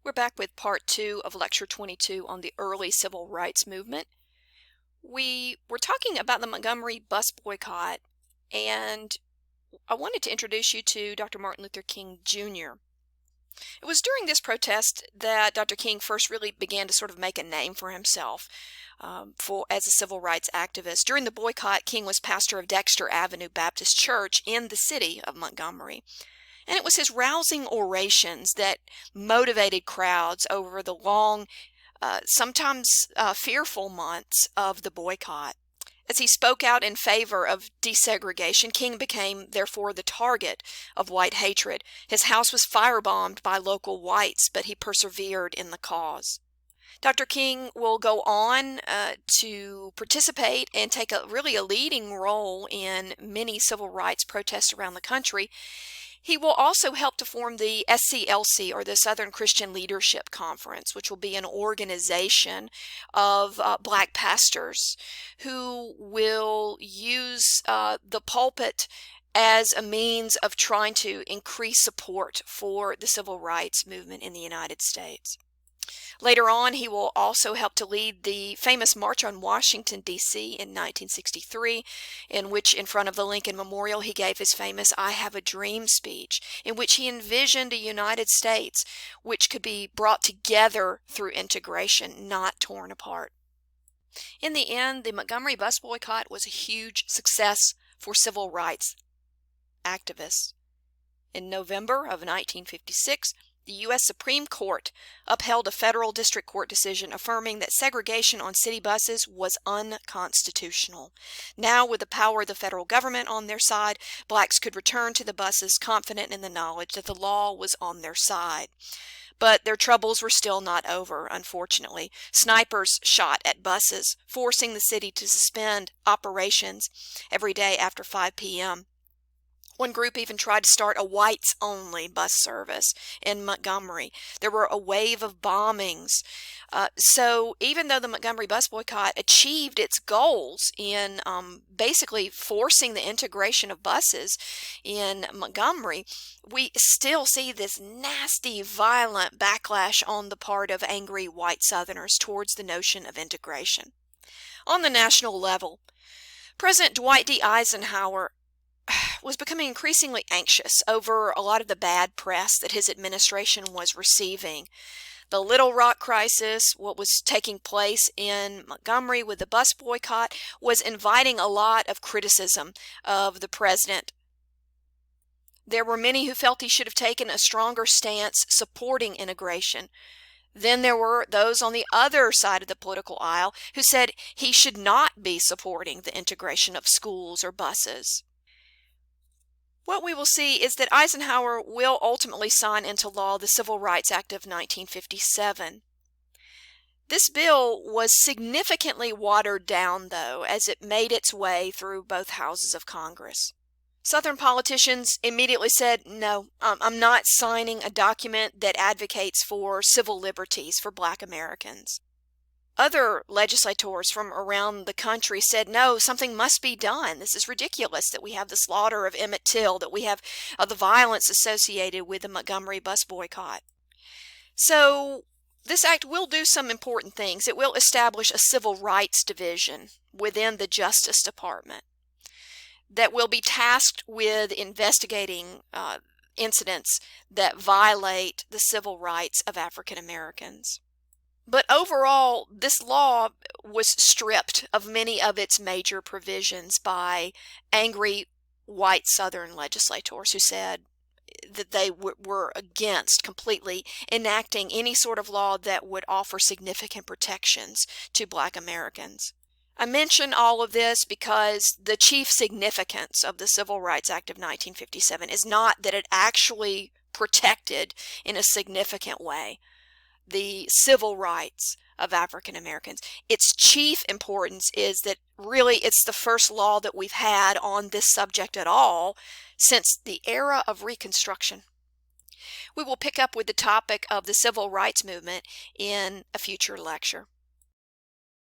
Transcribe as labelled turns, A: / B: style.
A: We're back with part 2 of lecture 22 on the early civil rights movement. We were talking about the Montgomery bus boycott, and I wanted to introduce you to Dr. Martin Luther King Jr. It was during this protest that Dr. King first really began to sort of make a name for himself as a civil rights activist. During the boycott, King was pastor of Dexter Avenue Baptist Church in the city of Montgomery. And it was his rousing orations that motivated crowds over the long, sometimes fearful months of the boycott. As he spoke out in favor of desegregation, King became, therefore, the target of white hatred. His house was firebombed by local whites, but he persevered in the cause. Dr. King will go on to participate and take a leading role in many civil rights protests around the country. He will also help to form the SCLC, or the Southern Christian Leadership Conference, which will be an organization of black pastors who will use the pulpit as a means of trying to increase support for the civil rights movement in the United States. Later on, he will also help to lead the famous March on Washington, D.C. in 1963, in which, in front of the Lincoln Memorial, he gave his famous I Have a Dream speech, in which he envisioned a United States which could be brought together through integration, not torn apart. In the end, the Montgomery bus boycott was a huge success for civil rights activists. In November of 1956, the U.S. Supreme Court upheld a federal district court decision affirming that segregation on city buses was unconstitutional. Now, with the power of the federal government on their side, blacks could return to the buses confident in the knowledge that the law was on their side. But their troubles were still not over, unfortunately. Snipers shot at buses, forcing the city to suspend operations every day after 5 p.m. One group even tried to start a whites-only bus service in Montgomery. There were a wave of bombings. So even though the Montgomery bus boycott achieved its goals in basically forcing the integration of buses in Montgomery, we still see this nasty, violent backlash on the part of angry white Southerners towards the notion of integration. On the national level, President Dwight D. Eisenhower was becoming increasingly anxious over a lot of the bad press that his administration was receiving. The Little Rock crisis, what was taking place in Montgomery with the bus boycott, was inviting a lot of criticism of the president. There were many who felt he should have taken a stronger stance supporting integration. Then there were those on the other side of the political aisle who said he should not be supporting the integration of schools or buses. What we will see is that Eisenhower will ultimately sign into law the Civil Rights Act of 1957. This bill was significantly watered down, though, as it made its way through both houses of Congress. Southern politicians immediately said, no, I'm not signing a document that advocates for civil liberties for black Americans. Other legislators from around the country said, no, something must be done. This is ridiculous that we have the slaughter of Emmett Till, that we have the violence associated with the Montgomery bus boycott. So this act will do some important things. It will establish a civil rights division within the Justice Department that will be tasked with investigating incidents that violate the civil rights of African Americans. But overall, this law was stripped of many of its major provisions by angry white Southern legislators who said that they were against completely enacting any sort of law that would offer significant protections to black Americans. I mention all of this because the chief significance of the Civil Rights Act of 1957 is not that it actually protected in a significant way the civil rights of African Americans. Its chief importance is that really it's the first law that we've had on this subject at all since the era of Reconstruction. We will pick up with the topic of the civil rights movement in a future lecture.